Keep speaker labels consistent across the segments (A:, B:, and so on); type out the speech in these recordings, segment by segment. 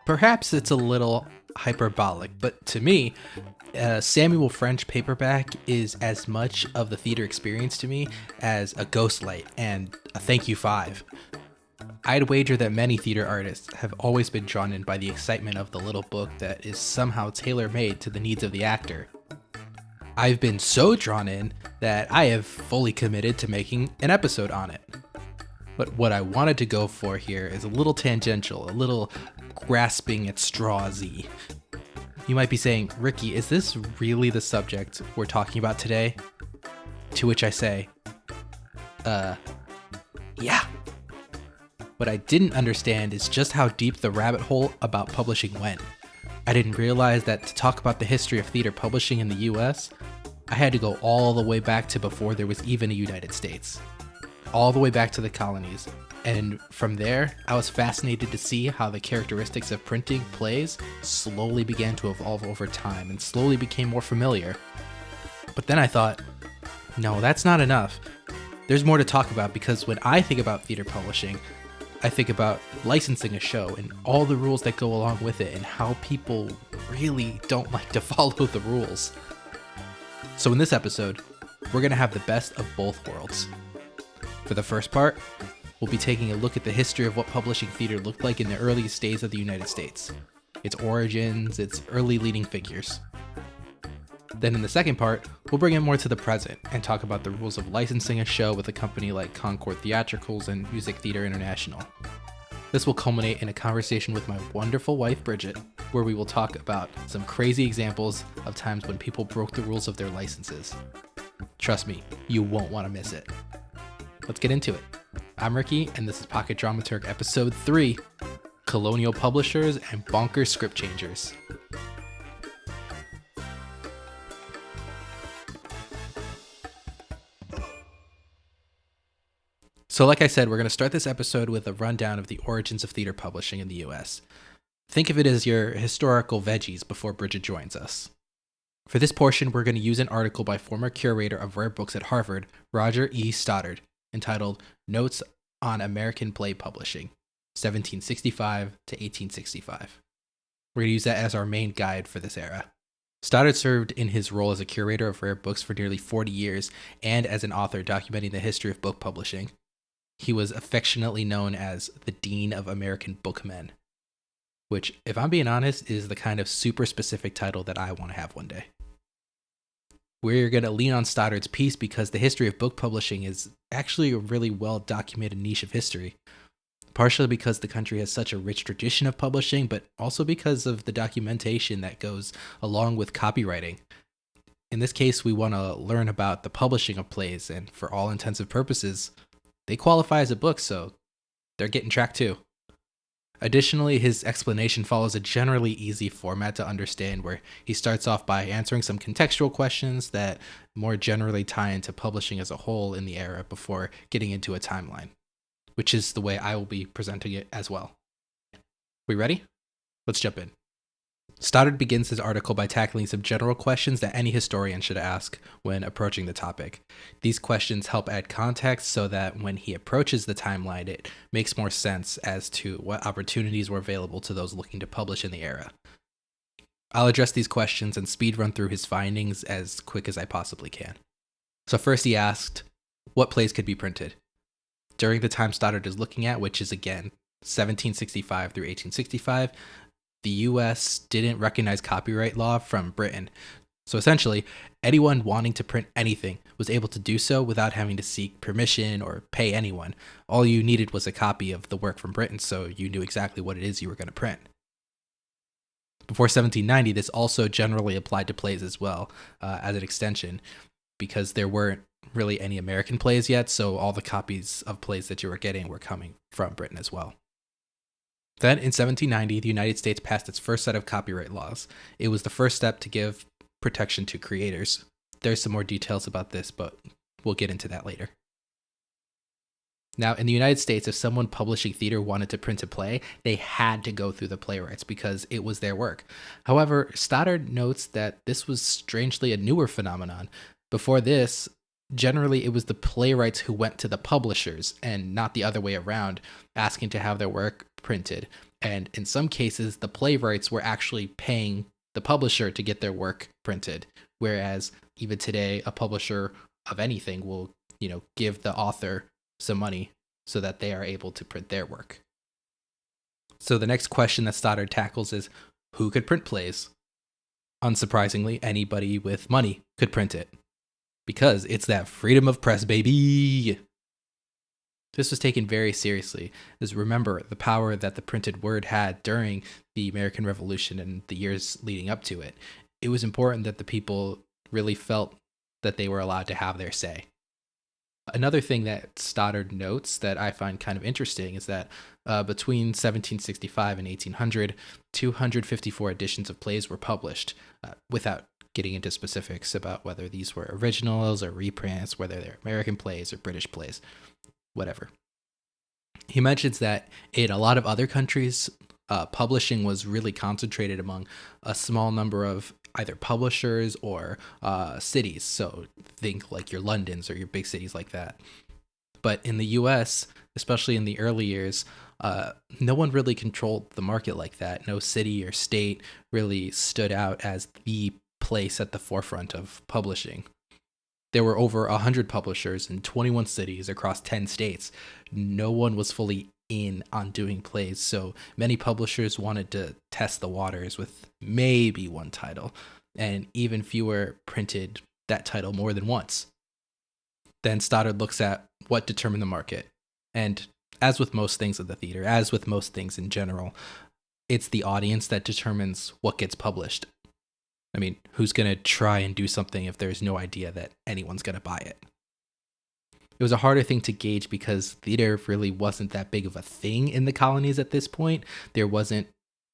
A: Perhaps it's a little hyperbolic, but to me, Samuel French paperback is as much of the theater experience to me as a Ghostlight and a Thank You Five. I'd wager that many theater artists have always been drawn in by the excitement of the little book that is somehow tailor-made to the needs of the actor. I've been so drawn in that I have fully committed to making an episode on it. But what I wanted to go for here is a little tangential, a little grasping at straws-y. You might be saying, Ricky, is this really the subject we're talking about today? To which I say, yeah. What I didn't understand is just how deep the rabbit hole about publishing went. I didn't realize that to talk about the history of theater publishing in the US, I had to go all the way back to before there was even a United States. All the way back to the colonies. And from there, I was fascinated to see how the characteristics of printing plays slowly began to evolve over time and slowly became more familiar. But then I thought, no, that's not enough. There's more to talk about because when I think about theater publishing, I think about licensing a show and all the rules that go along with it and how people really don't like to follow the rules. So in this episode, we're going to have the best of both worlds. For the first part, we'll be taking a look at the history of what publishing theater looked like in the earliest days of the United States, its origins, its early leading figures. Then in the second part, we'll bring it more to the present and talk about the rules of licensing a show with a company like Concord Theatricals and Music Theater International. This will culminate in a conversation with my wonderful wife Bridgett, where we will talk about some crazy examples of times when people broke the rules of their licenses. Trust me, you won't want to miss it. Let's get into it. I'm Ricky, and this is Pocket Dramaturg Episode 3, Colonial Publishers and Bonkers Script Changers. So like I said, we're going to start this episode with a rundown of the origins of theater publishing in the US. Think of it as your historical veggies before Bridgett joins us. For this portion, we're going to use an article by former curator of rare books at Harvard, Roger E. Stoddard, entitled Notes on American Play Publishing, 1765 to 1865. We're going to use that as our main guide for this era. Stoddard served in his role as a curator of rare books for nearly 40 years and as an author documenting the history of book publishing. He was affectionately known as the Dean of American Bookmen, which, if I'm being honest, is the kind of super specific title that I want to have one day. We're going to lean on Stoddard's piece because the history of book publishing is actually a really well-documented niche of history, partially because the country has such a rich tradition of publishing, but also because of the documentation that goes along with copywriting. In this case, we want to learn about the publishing of plays, and for all intents and purposes, they qualify as a book, so they're getting tracked too. Additionally, his explanation follows a generally easy format to understand, where he starts off by answering some contextual questions that more generally tie into publishing as a whole in the era before getting into a timeline, which is the way I will be presenting it as well. We ready? Let's jump in. Stoddard begins his article by tackling some general questions that any historian should ask when approaching the topic. These questions help add context so that when he approaches the timeline, it makes more sense as to what opportunities were available to those looking to publish in the era. I'll address these questions and speed run through his findings as quick as I possibly can. So first he asked, what plays could be printed? During the time Stoddard is looking at, which is again 1765 through 1865, the US didn't recognize copyright law from Britain. So essentially, anyone wanting to print anything was able to do so without having to seek permission or pay anyone. All you needed was a copy of the work from Britain, so you knew exactly what it is you were going to print. Before 1790, this also generally applied to plays as well, as an extension, because there weren't really any American plays yet, so all the copies of plays that you were getting were coming from Britain as well. Then, in 1790, the United States passed its first set of copyright laws. It was the first step to give protection to creators. There's some more details about this, but we'll get into that later. Now, in the United States, if someone publishing theater wanted to print a play, they had to go through the playwrights because it was their work. However, Stoddard notes that this was strangely a newer phenomenon. Before this, generally it was the playwrights who went to the publishers and not the other way around, asking to have their work printed. And in some cases, the playwrights were actually paying the publisher to get their work printed. Whereas even today, a publisher of anything will, give the author some money so that they are able to print their work. So the next question that Stoddard tackles is, who could print plays? Unsurprisingly, anybody with money could print it. Because it's that freedom of press, baby! This was taken very seriously, as remember the power that the printed word had during the American Revolution and the years leading up to it. It was important that the people really felt that they were allowed to have their say. Another thing that Stoddard notes that I find kind of interesting is that between 1765 and 1800, 254 editions of plays were published, without getting into specifics about whether these were originals or reprints, whether they're American plays or British plays. Whatever. He mentions that in a lot of other countries, publishing was really concentrated among a small number of either publishers or cities. So think like your Londons or your big cities like that. But in the US, especially in the early years, no one really controlled the market like that. No city or state really stood out as the place at the forefront of publishing. There were over 100 publishers in 21 cities across 10 states. No one was fully in on doing plays, so many publishers wanted to test the waters with maybe one title, and even fewer printed that title more than once. Then Stoddard looks at what determined the market. And as with most things at the theater, as with most things in general, it's the audience that determines what gets published. I mean, who's going to try and do something if there's no idea that anyone's going to buy it? It was a harder thing to gauge because theater really wasn't that big of a thing in the colonies at this point. There wasn't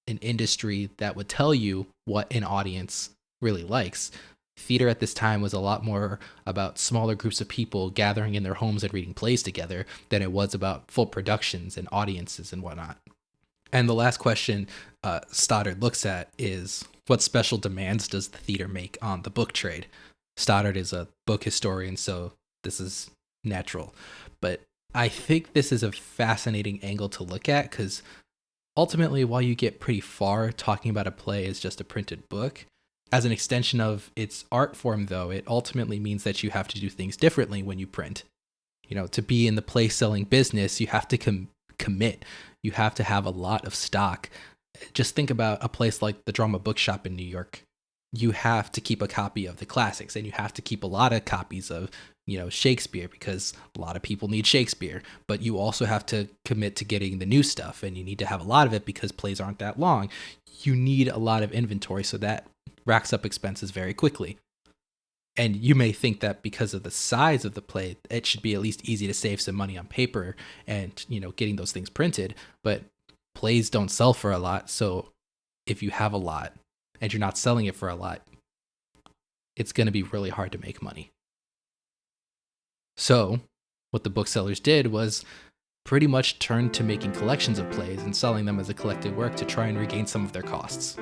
A: an industry that would tell you what an audience really likes. Theater at this time was a lot more about smaller groups of people gathering in their homes and reading plays together than it was about full productions and audiences and whatnot. And the last question Stoddard looks at is, what special demands does the theater make on the book trade? Stoddard is a book historian, so this is natural. But I think this is a fascinating angle to look at because ultimately, while you get pretty far talking about a play as just a printed book, as an extension of its art form, though, it ultimately means that you have to do things differently when you print. To be in the play selling business, you have to commit. You have to have a lot of stock. Just think about a place like the Drama Bookshop in New York. You have to keep a copy of the classics, and you have to keep a lot of copies of, Shakespeare, because a lot of people need Shakespeare. But you also have to commit to getting the new stuff, and you need to have a lot of it because plays aren't that long. You need a lot of inventory, so that racks up expenses very quickly. And you may think that because of the size of the play, it should be at least easy to save some money on paper and, getting those things printed. But plays don't sell for a lot. So if you have a lot and you're not selling it for a lot, it's going to be really hard to make money. So what the booksellers did was pretty much turn to making collections of plays and selling them as a collected work to try and regain some of their costs.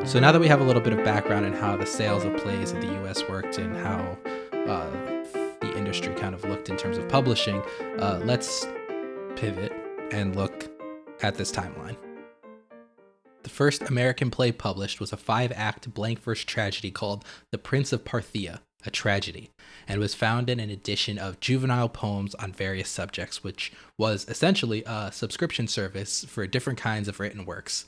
A: So now that we have a little bit of background in how the sales of plays in the US worked and how the industry kind of looked in terms of publishing, let's pivot and look at this timeline. The first American play published was a 5-act blank verse tragedy called The Prince of Parthia, a Tragedy, and was found in an edition of juvenile poems on various subjects, which was essentially a subscription service for different kinds of written works.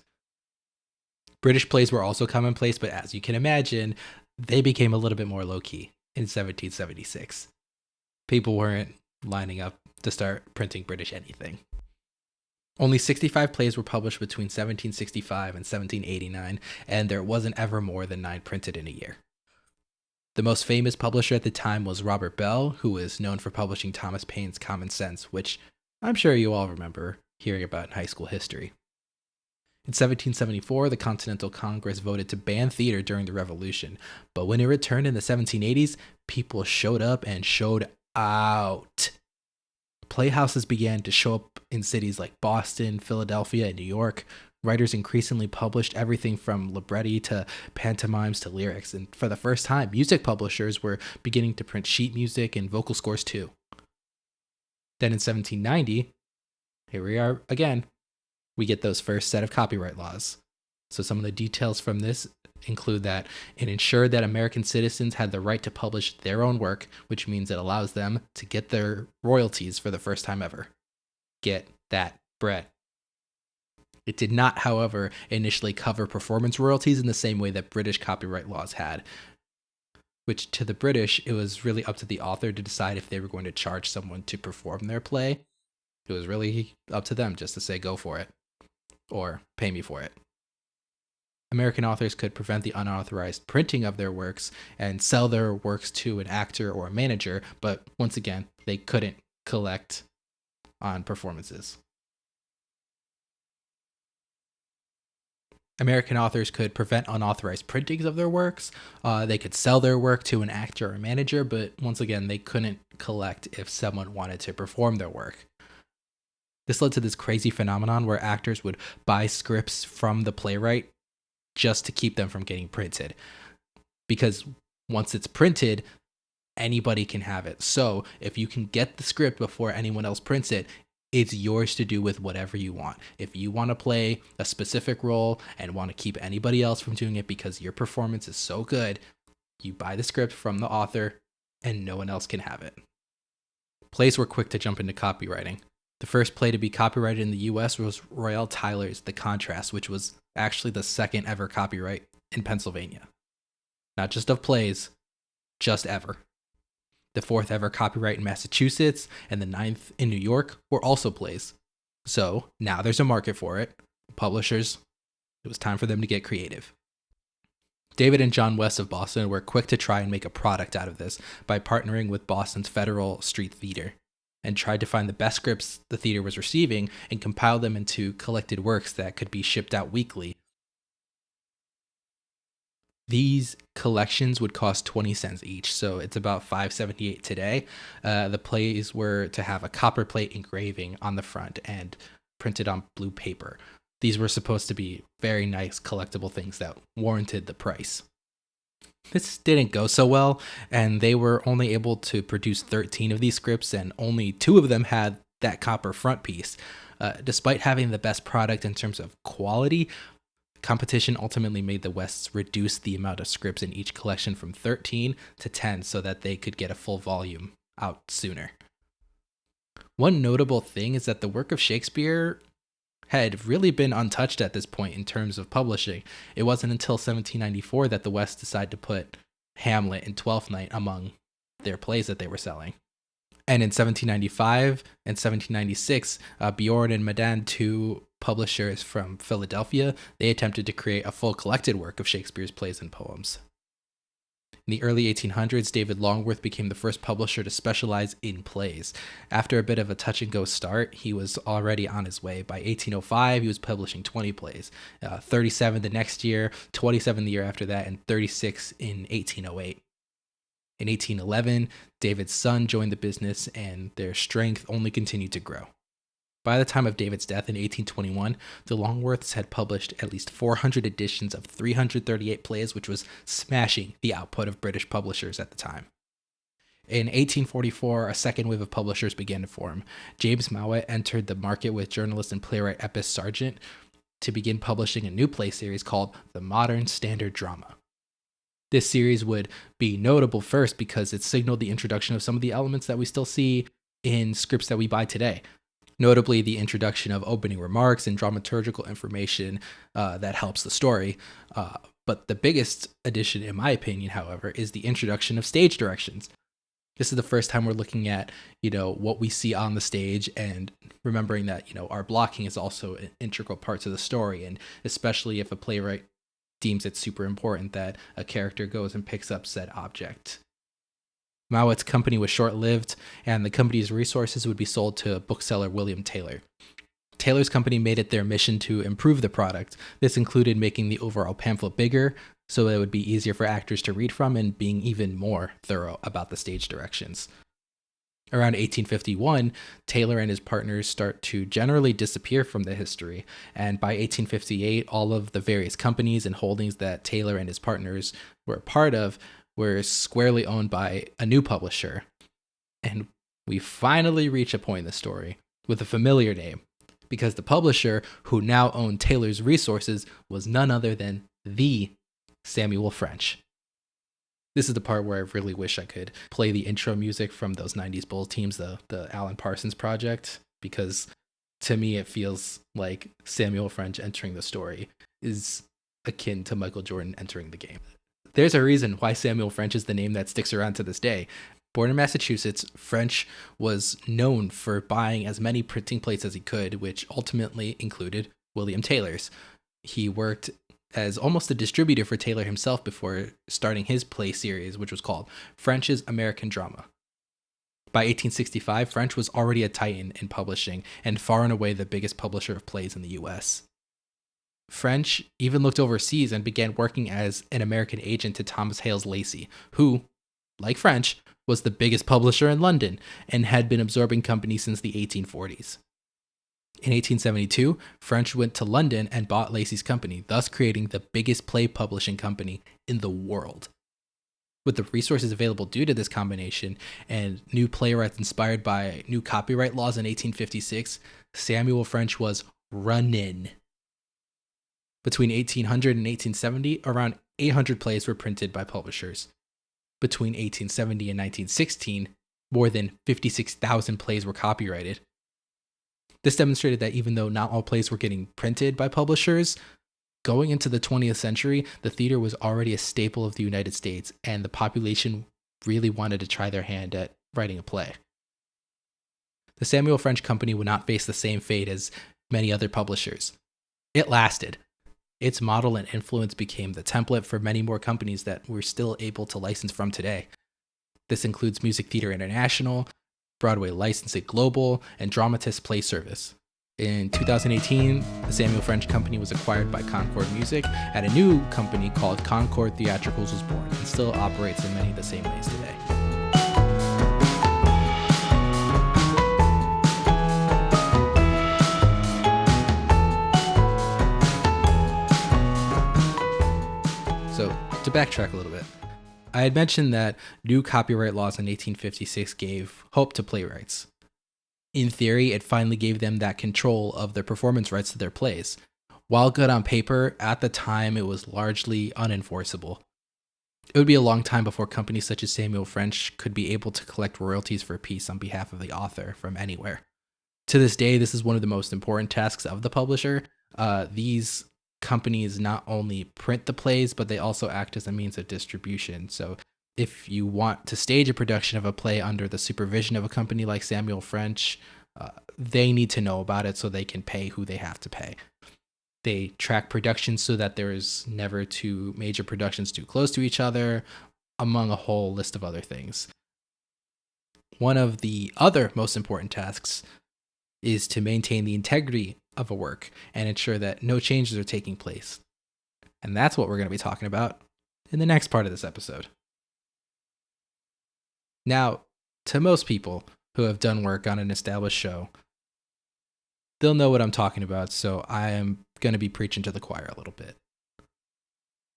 A: British plays were also commonplace, but as you can imagine, they became a little bit more low-key in 1776. People weren't lining up to start printing British anything. Only 65 plays were published between 1765 and 1789, and there wasn't ever more than 9 printed in a year. The most famous publisher at the time was Robert Bell, who was known for publishing Thomas Paine's Common Sense, which I'm sure you all remember hearing about in high school history. In 1774, the Continental Congress voted to ban theater during the Revolution, but when it returned in the 1780s, people showed up and showed out. Playhouses began to show up in cities like Boston, Philadelphia, and New York. Writers increasingly published everything from libretti to pantomimes to lyrics, and for the first time, music publishers were beginning to print sheet music and vocal scores too. Then in 1790, here we are again, we get those first set of copyright laws. So some of the details from this include that it ensured that American citizens had the right to publish their own work, which means it allows them to get their royalties for the first time ever. Get that bread. It did not, however, initially cover performance royalties in the same way that British copyright laws had, which to the British, it was really up to the author to decide if they were going to charge someone to perform their play. It was really up to them just to say, go for it, or pay me for it. American authors could prevent the unauthorized printing of their works and sell their works to an actor or a manager, but once again, they couldn't collect on performances. American authors could prevent unauthorized printings of their works. They could sell their work to an actor or manager, but once again, they couldn't collect if someone wanted to perform their work. This led to this crazy phenomenon where actors would buy scripts from the playwright just to keep them from getting printed. Because once it's printed, anybody can have it. So if you can get the script before anyone else prints it, it's yours to do with whatever you want. If you want to play a specific role and want to keep anybody else from doing it because your performance is so good, you buy the script from the author and no one else can have it. Plays were quick to jump into copywriting. The first play to be copyrighted in the US was Royal Tyler's The Contrast, which was actually the second ever copyright in Pennsylvania. Not just of plays, just ever. The fourth ever copyright in Massachusetts and the ninth in New York were also plays. So now there's a market for it. Publishers, it was time for them to get creative. David and John West of Boston were quick to try and make a product out of this by partnering with Boston's Federal Street Theater and tried to find the best scripts the theater was receiving and compile them into collected works that could be shipped out weekly. These collections would cost 20 cents each, so it's about $5.78 today. The plays were to have a copper plate engraving on the front and printed on blue paper. These were supposed to be very nice collectible things that warranted the price. This didn't go so well, and they were only able to produce 13 of these scripts, and only 2 of them had that copper front piece. Despite having the best product in terms of quality, competition ultimately made the Wests reduce the amount of scripts in each collection from 13 to 10 so that they could get a full volume out sooner. One notable thing is that the work of Shakespeare had really been untouched at this point in terms of publishing. It wasn't until 1794 that the West decided to put Hamlet and Twelfth Night among their plays that they were selling. And in 1795 and 1796, Bjorn and Madan, 2 publishers from Philadelphia, they attempted to create a full collected work of Shakespeare's plays and poems. In the early 1800s, David Longworth became the first publisher to specialize in plays. After a bit of a touch-and-go start, he was already on his way. By 1805, he was publishing 20 plays, 37 the next year, 27 the year after that, and 36 in 1808. In 1811, David's son joined the business, and their strength only continued to grow. By the time of David's death in 1821, the Longworths had published at least 400 editions of 338 plays, which was smashing the output of British publishers at the time. In 1844, a second wave of publishers began to form. James Mowat entered the market with journalist and playwright Epis Sargent to begin publishing a new play series called The Modern Standard Drama. This series would be notable first because it signaled the introduction of some of the elements that we still see in scripts that we buy today. Notably, the introduction of opening remarks and dramaturgical information that helps the story. But the biggest addition, in my opinion, however, is the introduction of stage directions. This is the first time we're looking at, what we see on the stage and remembering that, our blocking is also an integral part to the story. And especially if a playwright deems it super important that a character goes and picks up said object. Mowat's company was short-lived, and the company's resources would be sold to bookseller William Taylor. Taylor's company made it their mission to improve the product. This included making the overall pamphlet bigger, so it would be easier for actors to read from, and being even more thorough about the stage directions. Around 1851, Taylor and his partners start to generally disappear from the history, and by 1858, all of the various companies and holdings that Taylor and his partners were a part of were squarely owned by a new publisher. And we finally reach a point in the story with a familiar name, because the publisher who now owned Taylor's resources was none other than the Samuel French. This is the part where I really wish I could play the intro music from those 90s Bulls teams, the Alan Parsons Project, because to me it feels like Samuel French entering the story is akin to Michael Jordan entering the game. There's a reason why Samuel French is the name that sticks around to this day. Born in Massachusetts, French was known for buying as many printing plates as he could, which ultimately included William Taylor's. He worked as almost a distributor for Taylor himself before starting his play series, which was called French's American Drama. By 1865, French was already a titan in publishing and far and away the biggest publisher of plays in the US. French even looked overseas and began working as an American agent to Thomas Hales Lacy, who, like French, was the biggest publisher in London and had been absorbing companies since the 1840s. In 1872, French went to London and bought Lacy's company, thus creating the biggest play publishing company in the world. With the resources available due to this combination and new playwrights inspired by new copyright laws in 1856, Samuel French was running. Between 1800 and 1870, around 800 plays were printed by publishers. Between 1870 and 1916, more than 56,000 plays were copyrighted. This demonstrated that even though not all plays were getting printed by publishers, going into the 20th century, the theater was already a staple of the United States, and the population really wanted to try their hand at writing a play. The Samuel French Company would not face the same fate as many other publishers. It lasted. Its model and influence became the template for many more companies that we're still able to license from today. This includes Music Theater International, Broadway Licensing Global, and Dramatist Play Service. In 2018, the Samuel French Company was acquired by Concord Music, and a new company called Concord Theatricals was born and still operates in many of the same ways today. So, to backtrack a little bit, I had mentioned that new copyright laws in 1856 gave hope to playwrights. In theory, it finally gave them that control of their performance rights to their plays. While good on paper, at the time it was largely unenforceable. It would be a long time before companies such as Samuel French could be able to collect royalties for a piece on behalf of the author from anywhere. To this day, this is one of the most important tasks of the publisher. These companies not only print the plays, but they also act as a means of distribution. So if you want to stage a production of a play under the supervision of a company like Samuel French, they need to know about it so they can pay who they have to pay. They track productions so that there is never two major productions too close to each other, among a whole list of other things. One of the other most important tasks is to maintain the integrity of a work and ensure that no changes are taking place. And that's what we're going to be talking about in the next part of this episode. Now, to most people who have done work on an established show, they'll know what I'm talking about, so I am going to be preaching to the choir a little bit.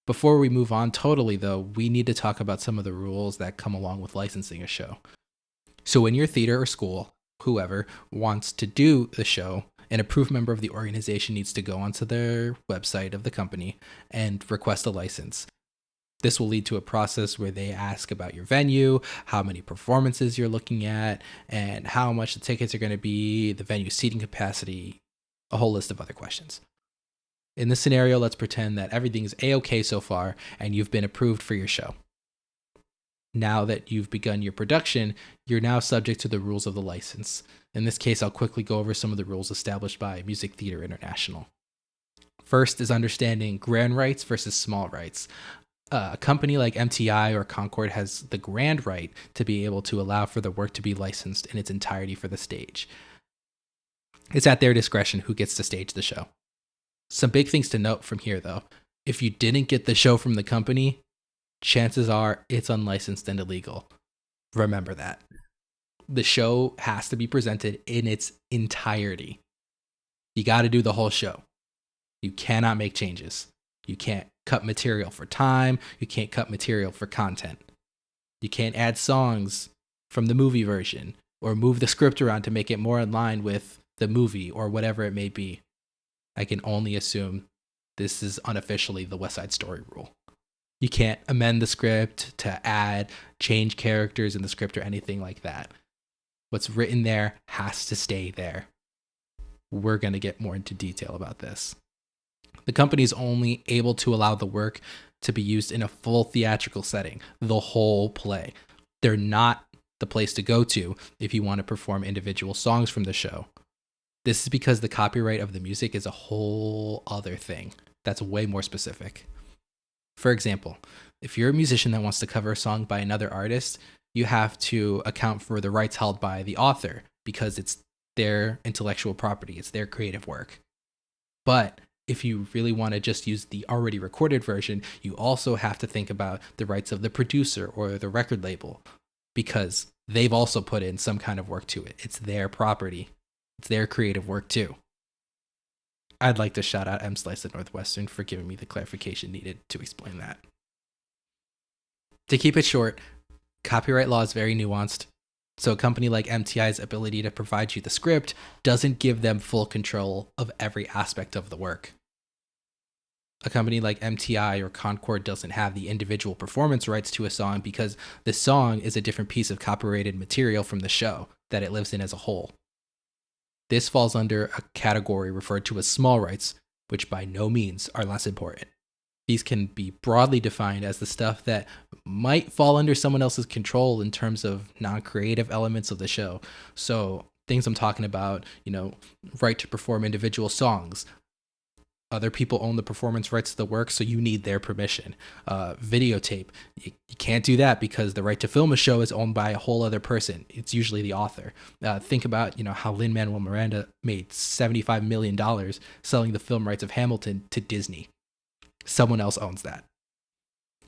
A: Before we move on totally, though, we need to talk about some of the rules that come along with licensing a show. So when your theater or school, whoever, wants to do the show, an approved member of the organization needs to go onto their website of the company and request a license. This will lead to a process where they ask about your venue, how many performances you're looking at, and how much the tickets are going to be, the venue seating capacity, a whole list of other questions. In this scenario, let's pretend that everything's A-okay so far and you've been approved for your show. Now that you've begun your production, you're now subject to the rules of the license. In this case, I'll quickly go over some of the rules established by Music Theater International. First is understanding grand rights versus small rights. A company like MTI or Concord has the grand right to be able to allow for the work to be licensed in its entirety for the stage. It's at their discretion who gets to stage the show. Some big things to note from here, though. If you didn't get the show from the company, chances are it's unlicensed and illegal. Remember that. The show has to be presented in its entirety. You got to do the whole show. You cannot make changes. You can't cut material for time. You can't cut material for content. You can't add songs from the movie version. or move the script around to make it more in line with the movie or whatever it may be. I can only assume this is unofficially the West Side Story rule. You can't amend the script to add, change characters in the script or anything like that. What's written there has to stay there. We're going to get more into detail about this. The company is only able to allow the work to be used in a full theatrical setting, the whole play. They're not the place to go to if you want to perform individual songs from the show. This is because the copyright of the music is a whole other thing that's way more specific. For example, if you're a musician that wants to cover a song by another artist, you have to account for the rights held by the author because it's their intellectual property, it's their creative work. But if you really want to just use the already recorded version, you also have to think about the rights of the producer or the record label because they've also put in some kind of work to it. It's their property. It's their creative work too. I'd like to shout out M. Slice at Northwestern for giving me the clarification needed to explain that. To keep it short, copyright law is very nuanced, so a company like MTI's ability to provide you the script doesn't give them full control of every aspect of the work. A company like MTI or Concord doesn't have the individual performance rights to a song because the song is a different piece of copyrighted material from the show that it lives in as a whole. This falls under a category referred to as small rights, which by no means are less important. These can be broadly defined as the stuff that might fall under someone else's control in terms of non-creative elements of the show. So things I'm talking about, right to perform individual songs. Other people own the performance rights to the work, so you need their permission. Videotape, you can't do that because the right to film a show is owned by a whole other person. It's usually the author. Think about how Lin-Manuel Miranda made $75 million selling the film rights of Hamilton to Disney. Someone else owns that.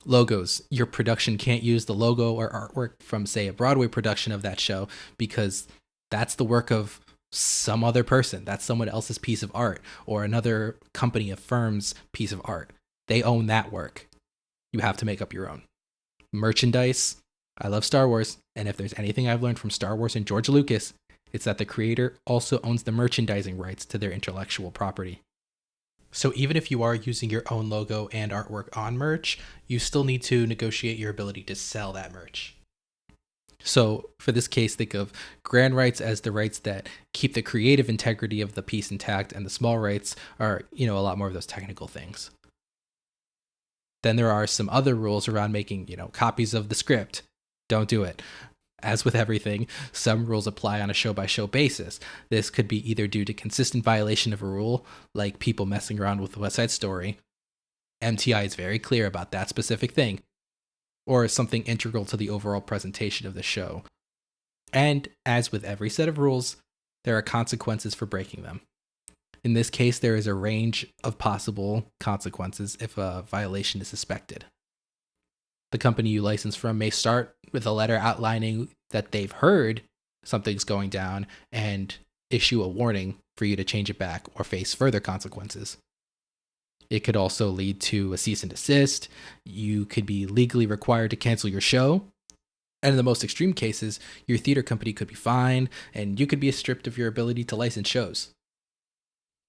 A: Logos, your production can't use the logo or artwork from, say, a Broadway production of that show because that's the work of some other person. That's someone else's piece of art or another company, a firm's piece of art. They own that work. You have to make up your own. Merchandise. I love Star Wars, and if there's anything I've learned from Star Wars and George Lucas, it's that the creator also owns the merchandising rights to their intellectual property. So even if you are using your own logo and artwork on merch, you still need to negotiate your ability to sell that merch. So for this case, think of grand rights as the rights that keep the creative integrity of the piece intact, and the small rights are, a lot more of those technical things. Then there are some other rules around making, copies of the script. Don't do it. As with everything, some rules apply on a show-by-show basis. This could be either due to consistent violation of a rule, like people messing around with the West Side Story. MTI is very clear about that specific thing. Or something integral to the overall presentation of the show. And as with every set of rules, there are consequences for breaking them. In this case, there is a range of possible consequences if a violation is suspected. The company you license from may start with a letter outlining that they've heard something's going down and issue a warning for you to change it back or face further consequences. It could also lead to a cease and desist. You could be legally required to cancel your show. And in the most extreme cases, your theater company could be fined, and you could be stripped of your ability to license shows.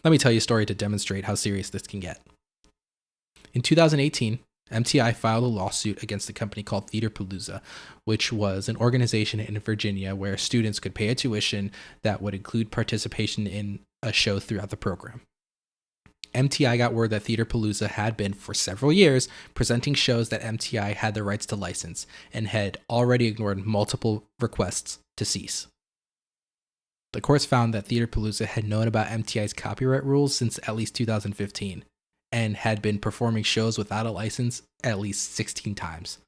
A: Let me tell you a story to demonstrate how serious this can get. In 2018, MTI filed a lawsuit against a company called Theaterpalooza, which was an organization in Virginia where students could pay a tuition that would include participation in a show throughout the program. MTI got word that Theaterpalooza had been, for several years, presenting shows that MTI had the rights to license and had already ignored multiple requests to cease. The courts found that Theaterpalooza had known about MTI's copyright rules since at least 2015 and had been performing shows without a license at least 16 times.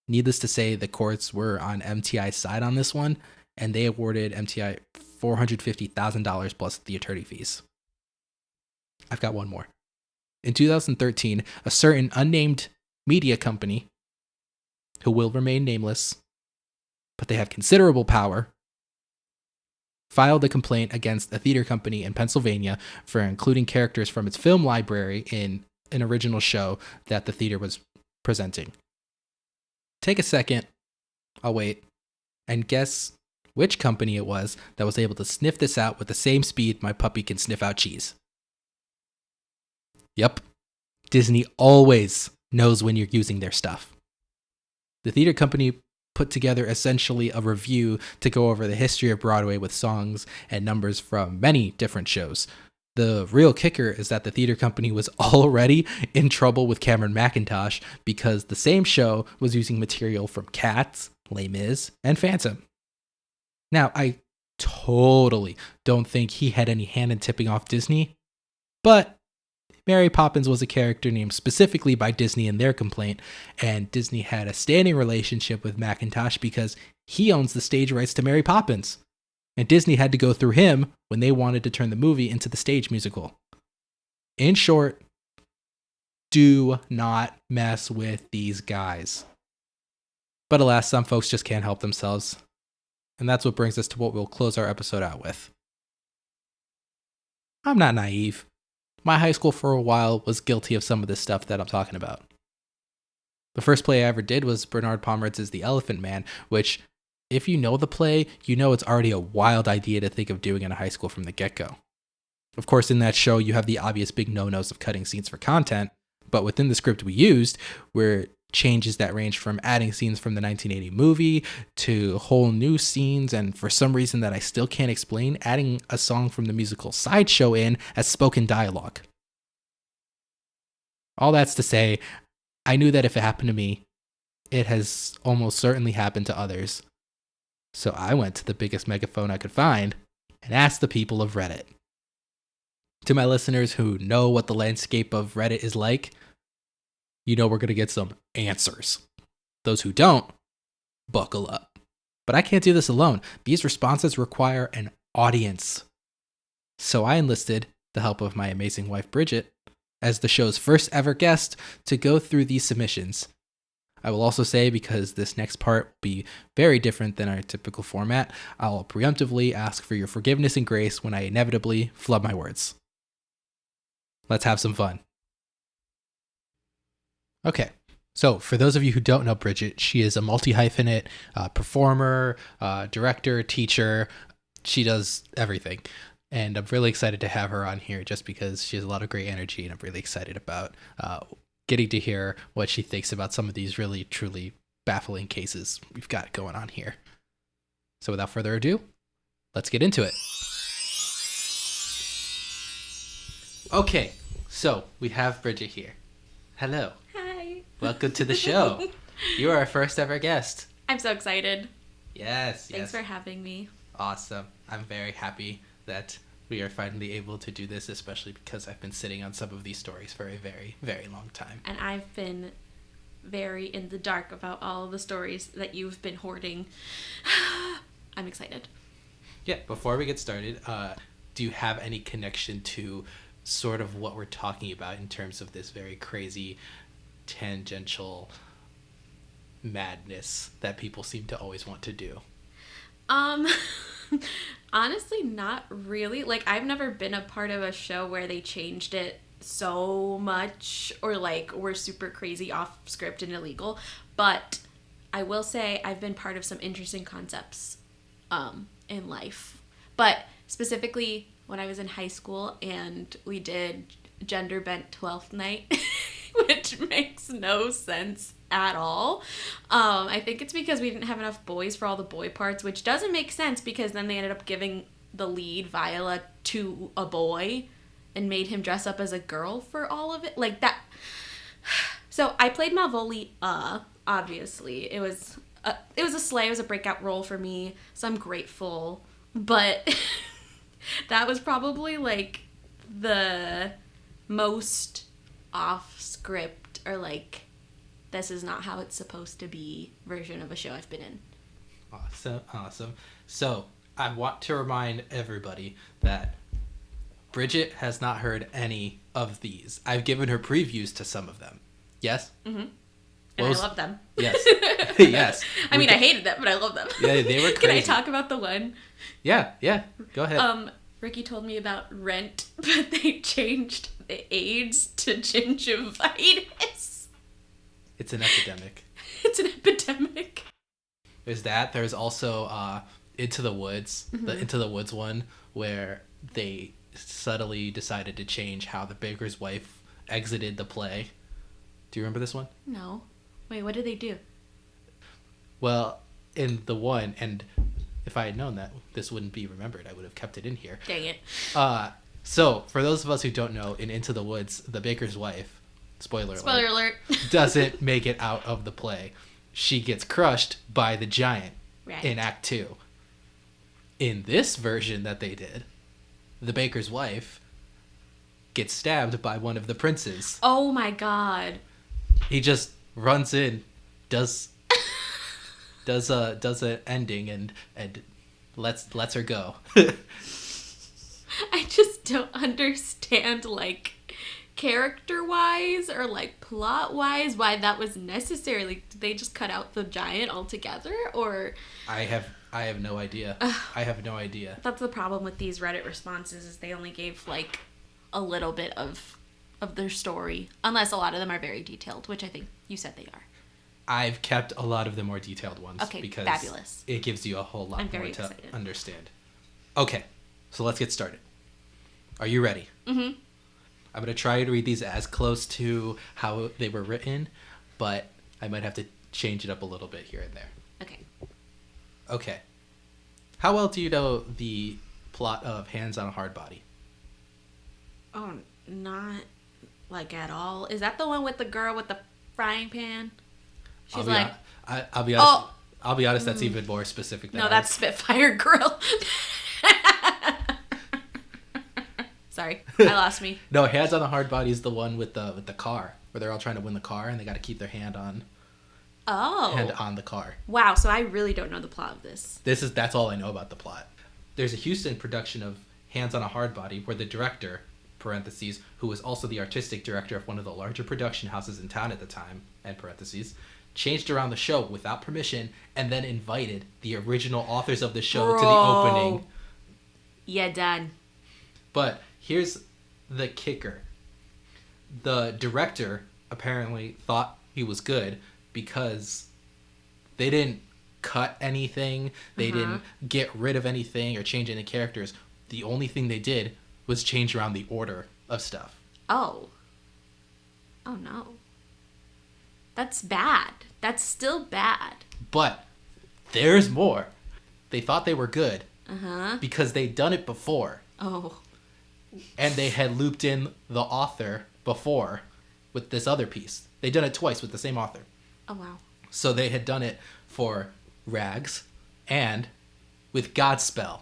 A: Needless to say, the courts were on MTI's side on this one, and they awarded MTI $450,000 plus the attorney fees. I've got one more. In 2013, a certain unnamed media company, who will remain nameless, but they have considerable power, filed a complaint against a theater company in Pennsylvania for including characters from its film library in an original show that the theater was presenting. Take a second, I'll wait, and guess which company it was that was able to sniff this out with the same speed my puppy can sniff out cheese. Yep. Disney always knows when you're using their stuff. The theater company put together essentially a review to go over the history of Broadway with songs and numbers from many different shows. The real kicker is that the theater company was already in trouble with Cameron Mackintosh because the same show was using material from Cats, Les Mis, and Phantom. Now, I totally don't think he had any hand in tipping off Disney, but Mary Poppins was a character named specifically by Disney in their complaint, and Disney had a standing relationship with Mackintosh because he owns the stage rights to Mary Poppins, and Disney had to go through him when they wanted to turn the movie into the stage musical. In short, do not mess with these guys. But alas, some folks just can't help themselves, and that's what brings us to what we'll close our episode out with. I'm not naive. My high school for a while was guilty of some of this stuff that I'm talking about. The first play I ever did was Bernard Pomerantz's The Elephant Man, which, if you know the play, you know it's already a wild idea to think of doing in a high school from the get-go. Of course, in that show, you have the obvious big no-nos of cutting scenes for content, but within the script we used were changes that range from adding scenes from the 1980 movie to whole new scenes, and for some reason that I still can't explain, adding a song from the musical Sideshow in as spoken dialogue. All that's to say, I knew that if it happened to me, it has almost certainly happened to others. So I went to the biggest megaphone I could find and asked the people of Reddit. To my listeners who know what the landscape of Reddit is like, you know we're going to get some answers. Those who don't, buckle up. But I can't do this alone. These responses require an audience. So I enlisted the help of my amazing wife, Bridgett, as the show's first ever guest to go through these submissions. I will also say, because this next part will be very different than our typical format, I'll preemptively ask for your forgiveness and grace when I inevitably flub my words. Let's have some fun. Okay, so for those of you who don't know Bridgett, she is a multi-hyphenate performer, director, teacher. She does everything. And I'm really excited to have her on here just because she has a lot of great energy, and I'm really excited about getting to hear what she thinks about some of these really, truly baffling cases we've got going on here. So without further ado, let's get into it. Okay, so we have Bridgett here. Hello.
B: Hi.
A: Welcome to the show. You are our first ever guest.
B: I'm so excited.
A: Yes.
B: Thanks for having me.
A: Awesome. I'm very happy that we are finally able to do this, especially because I've been sitting on some of these stories for a very, very long time.
B: And I've been very in the dark about all the stories that you've been hoarding. I'm excited.
A: Yeah, before we get started, do you have any connection to sort of what we're talking about in terms of this very crazy, tangential madness that people seem to always want to do?
B: Honestly, not really. Like, I've never been a part of a show where they changed it so much or like were super crazy off script and illegal, but I will say I've been part of some interesting concepts in life. But specifically when I was in high school and we did gender bent 12th night, which makes no sense at all. I think it's because we didn't have enough boys for all the boy parts, which doesn't make sense because then they ended up giving the lead, Viola, to a boy and made him dress up as a girl for all of it. Like that. So I played Malvoli, obviously. It was a sleigh. It was a breakout role for me, so I'm grateful. But that was probably like the most off script or like this is not how it's supposed to be version of a show I've been in.
A: Awesome. So I want to remind everybody that Bridgett has not heard any of these. I've given her previews to some of them. Yes?
B: Mm-hmm. And I love them.
A: Yes. Yes.
B: I mean, I hated them, but I love them.
A: Yeah, they were crazy.
B: Can I talk about the one?
A: Yeah. Go ahead.
B: Ricky told me about Rent, but they changed the AIDS to gingivitis.
A: It's an epidemic.
B: It's an epidemic.
A: There's that. There's also Into the Woods, the Into the Woods one, where they subtly decided to change how the baker's wife exited the play. Do you remember this one?
B: No. Wait, what did they do?
A: Well, in the one, and if I had known that this wouldn't be remembered, I would have kept it in here.
B: Dang it.
A: So, for those of us who don't know, in Into the Woods, the baker's wife, spoiler
B: alert,
A: doesn't make it out of the play. She gets crushed by the giant in Act 2. In this version that they did, the baker's wife gets stabbed by one of the princes.
B: Oh my god.
A: He just runs in, does an ending and lets her go.
B: I just don't understand, like, character-wise or, like, plot-wise why that was necessary. Like, did they just cut out the giant altogether, or...
A: I have no idea. I have no idea.
B: That's the problem with these Reddit responses, is they only gave, like, a little bit of their story. Unless a lot of them are very detailed, which I think you said they are.
A: I've kept a lot of the more detailed ones.
B: Okay,
A: because
B: fabulous.
A: It gives you a whole lot more to
B: excited.
A: Understand. Okay, so let's get started. Are you ready?
B: Mm-hmm.
A: I'm going to try to read these as close to how they were written, but I might have to change it up a little bit here and there.
B: Okay.
A: Okay. How well do you know the plot of Hands on a Hard Body?
B: Oh, not, like, at all. Is that the one with the girl with the frying pan? She's like...
A: I'll be honest. I'll be honest, that's even more specific than
B: that's Spitfire Grill. Sorry, I lost me.
A: No, Hands on the Hard Body is the one with the car, where they're all trying to win the car and they got to keep their hand on the car.
B: Wow, so I really don't know the plot of this.
A: That's all I know about the plot. There's a Houston production of Hands on a Hard Body where the director, parentheses, who was also the artistic director of one of the larger production houses in town at the time, end parentheses, changed around the show without permission and then invited the original authors of the show to the opening.
B: Yeah, done.
A: But here's the kicker. The director apparently thought he was good because they didn't cut anything. They didn't get rid of anything or change any characters. The only thing they did was change around the order of stuff.
B: Oh. Oh, no. That's bad. That's still bad.
A: But there's more. They thought they were good
B: Uh-huh.
A: because they'd done it before.
B: Oh.
A: And they had looped in the author before with this other piece. They'd done it twice with the same author.
B: Oh, wow.
A: So they had done it for Rags and with Godspell.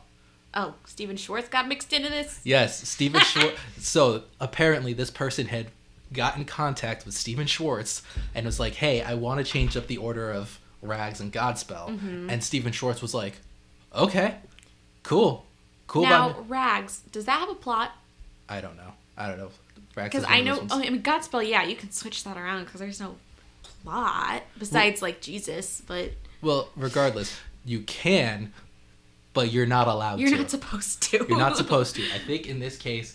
B: Oh, Stephen Schwartz got mixed into this?
A: Yes, Stephen Schwartz. So apparently this person had got in contact with Stephen Schwartz and was like, hey, I want to change up the order of Rags and Godspell. Mm-hmm. And Stephen Schwartz was like, okay, cool.
B: Now, Rags, does that have a plot?
A: I don't know.
B: Because I know, Godspell, yeah, you can switch that around because there's no plot besides, Jesus, but...
A: Well, regardless, you can, but you're not allowed to.
B: You're not supposed to.
A: You're not supposed to. I think in this case,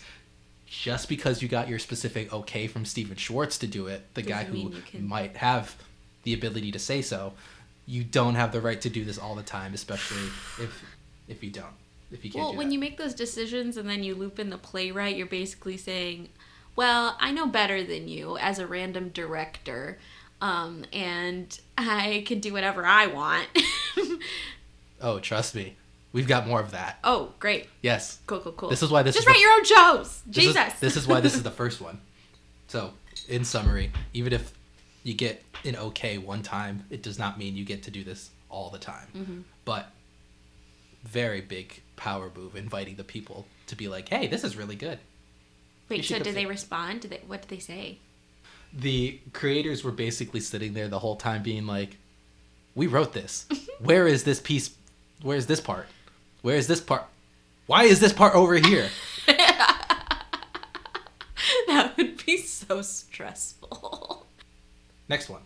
A: just because you got your specific okay from Stephen Schwartz to do it, the guy who might have the ability to say so, you don't have the right to do this all the time, especially if you don't. If you can't
B: well, when you make those decisions and then you loop in the playwright, you're basically saying, well, I know better than you as a random director, and I can do whatever I want.
A: Oh, trust me. We've got more of that.
B: Oh, great.
A: Yes.
B: Cool.
A: This is why
B: Just write your own shows. Jesus.
A: This is why this is the first one. So, in summary, even if you get an okay one time, it does not mean you get to do this all the time. Mm-hmm. But very big power move, inviting the people to be like, hey, this is really good.
B: Wait, so did they respond? What did they say?
A: The creators were basically sitting there the whole time being like, we wrote this. Where is this piece? Where is this part? Where is this part? Why is this part over here?
B: That would be so stressful.
A: Next one.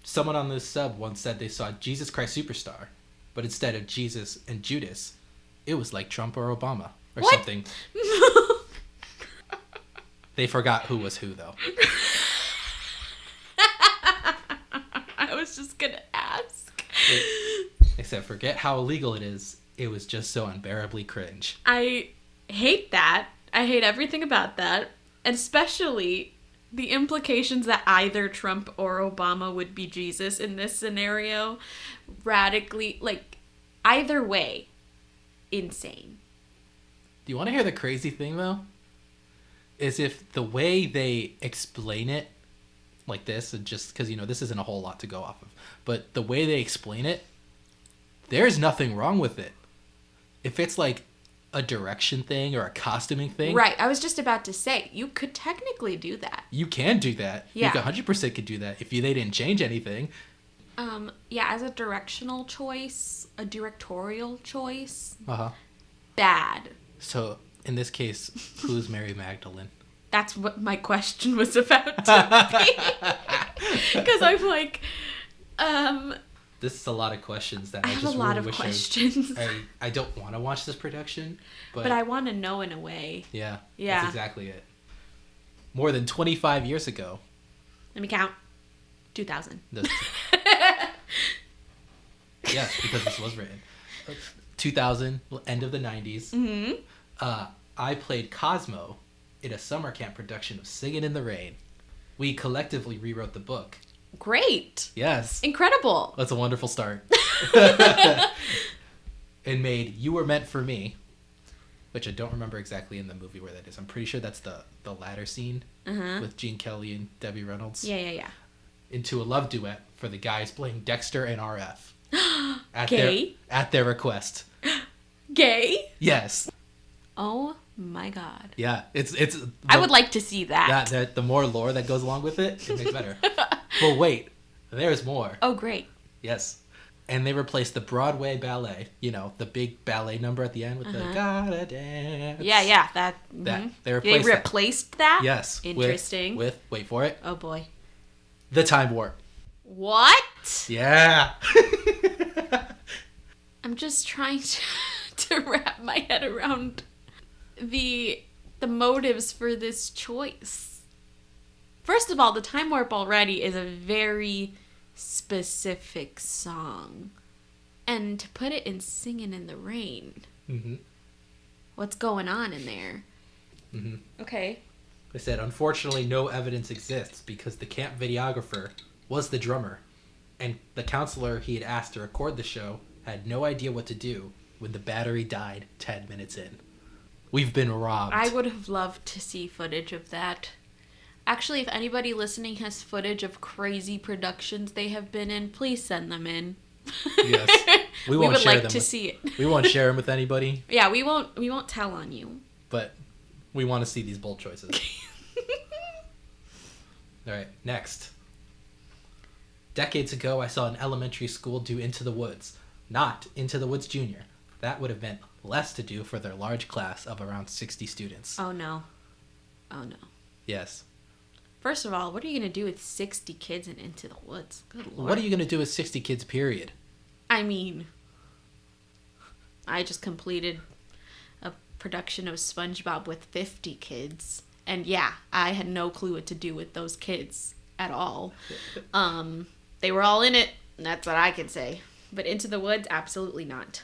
A: Someone on this sub once said they saw Jesus Christ Superstar, but instead of Jesus and Judas, it was like Trump or Obama or something. They forgot who was who, though.
B: I was just going to ask.
A: I Except forget how illegal it is. It was just so unbearably cringe.
B: I hate that. I hate everything about that. And especially the implications that either Trump or Obama would be Jesus in this scenario. Radically, like, either way, insane.
A: Do you want to hear the crazy thing, though? Is if the way they explain it like this, and just because, you know, this isn't a whole lot to go off of, but the way they explain it, there's nothing wrong with it. If it's like a direction thing or a costuming thing.
B: Right. I was just about to say, you could technically do that.
A: You can do that.
B: Yeah.
A: You 100% could do that if they didn't change anything.
B: Yeah, as a directional choice, a directorial choice,
A: Uh-huh.
B: bad.
A: So, in this case, who's Mary Magdalene?
B: That's what my question was about to be. Because I'm like,
A: This is a lot of questions that
B: I
A: I
B: have
A: just
B: a lot
A: really
B: of
A: wish
B: questions.
A: I don't want to watch this production,
B: But I want to know in a way.
A: Yeah.
B: Yeah.
A: That's exactly it. More than 25 years ago.
B: Let me count. 2000.
A: Yes, because this was written. 2000, end of the 90s.
B: Mm-hmm.
A: I played Cosmo in a summer camp production of Singin' in the Rain. We collectively rewrote the book.
B: Great.
A: Yes.
B: Incredible.
A: That's a wonderful start. And made You Were Meant for Me, which I don't remember exactly in the movie where that is. I'm pretty sure that's the latter scene with Gene Kelly and Debbie Reynolds.
B: Yeah.
A: Into a love duet for the guys playing Dexter and RF.
B: Gay?
A: At their request.
B: Gay?
A: Yes.
B: Oh my god.
A: Yeah, it's.
B: I would like to see that.
A: Yeah, the more lore that goes along with it, it makes better. But wait, there's more.
B: Oh, great.
A: Yes. And they replaced the Broadway ballet, you know, the big ballet number at the end with the gotta dance.
B: Yeah, that. Mm-hmm.
A: That. They
B: They replaced that?
A: Yes.
B: Interesting.
A: With, wait for it,
B: Oh boy.
A: the Time Warp.
B: What?
A: Yeah.
B: I'm just trying to wrap my head around the motives for this choice. First of all, the Time Warp already is a very specific song. And to put it in Singin' in the Rain.
A: Mm-hmm.
B: What's going on in there?
A: Mm-hmm.
B: Okay.
A: They said, unfortunately, no evidence exists because the camp videographer was the drummer, and the counselor he had asked to record the show had no idea what to do when the battery died 10 minutes in. We've been robbed.
B: I would have loved to see footage of that. Actually, if anybody listening has footage of crazy productions they have been in, please send them in.
A: Yes. We
B: would
A: share
B: like
A: them
B: to
A: with,
B: see it.
A: We won't share them with anybody,
B: Yeah, we won't tell on you.
A: but we want to see these bold choices. All right, next. Decades ago, I saw an elementary school do Into the Woods, not Into the Woods Junior. That would have meant less to do for their large class of around 60 students.
B: Oh no.
A: Yes.
B: First of all, what are you going to do with 60 kids in Into the Woods? Good Lord.
A: What are you going to do with 60 kids, period?
B: I mean, I just completed a production of SpongeBob with 50 kids. And yeah, I had no clue what to do with those kids at all. They were all in it, and that's what I can say. But Into the Woods, absolutely not.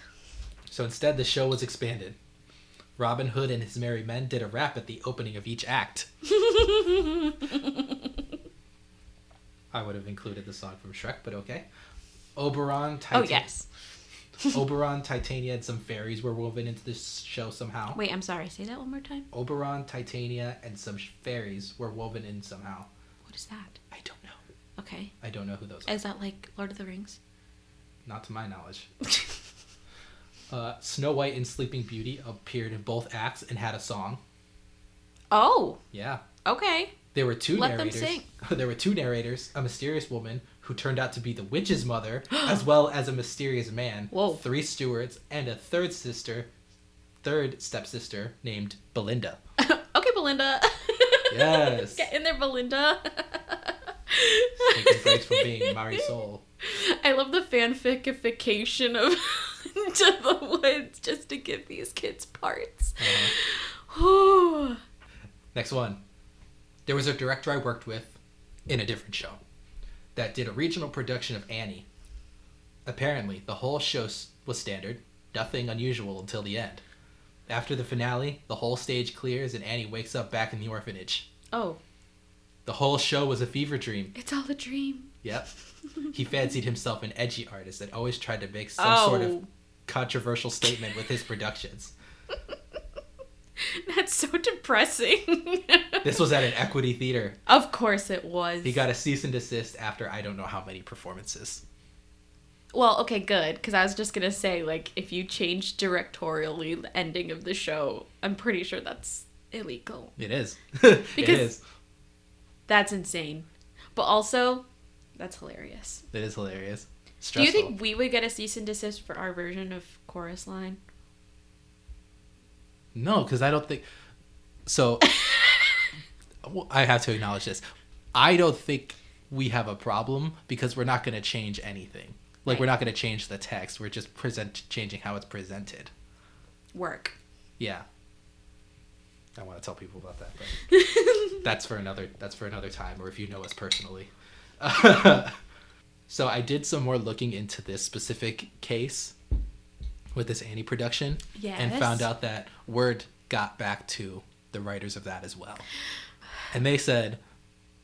A: So instead, the show was expanded. Robin Hood and his merry men did a rap at the opening of each act. I would have included the song from Shrek, but okay. Oberon,
B: Oh, yes.
A: Oberon, Titania, and some fairies were woven into this show somehow.
B: Wait, I'm sorry. Say that one more time.
A: Oberon, Titania, and some fairies were woven in somehow.
B: What is that?
A: I don't know.
B: Okay.
A: I don't know who those are.
B: Is that like Lord of the Rings?
A: Not to my knowledge. Snow White and Sleeping Beauty appeared in both acts and had a song.
B: Oh.
A: Yeah.
B: Okay.
A: There were two
B: Let
A: narrators.
B: them sing.
A: There were two narrators, a mysterious woman who turned out to be the witch's mother, as well as a mysterious man,
B: Whoa. 3
A: stewards, and a third stepsister named Belinda.
B: Okay, Belinda.
A: Yes.
B: Get in there, Belinda.
A: Taking breaks from being Marisol.
B: I love the fanficification of Into the Woods just to give these kids parts.
A: Next one. There was a director I worked with in a different show that did a regional production of Annie. Apparently, the whole show was standard, nothing unusual until the end. After the finale, the whole stage clears and Annie wakes up back in the orphanage.
B: Oh.
A: The whole show was a fever dream.
B: It's all a dream.
A: Yep. He fancied himself an edgy artist and always tried to make some sort of controversial statement with his productions.
B: That's so depressing.
A: This was at an Equity Theater.
B: Of course it was.
A: He got a cease and desist after I don't know how many performances.
B: Well, okay, good. Because I was just going to say, like, if you change directorially the ending of the show, I'm pretty sure that's illegal.
A: It is.
B: Because
A: it is.
B: That's insane. But also, that's hilarious.
A: It is hilarious.
B: Stressful. Do you think we would get a cease and desist for our version of Chorus Line?
A: No, because I don't think... So, I have to acknowledge this. I don't think we have a problem because we're not going to change anything. Like, right. We're not going to change the text. We're just changing how it's presented.
B: Work.
A: Yeah. I want to tell people about that, but that's for another time, or if you know us personally. So I did some more looking into this specific case with this Annie production.
B: Yes.
A: And found out that word got back to the writers of that as well. And they said,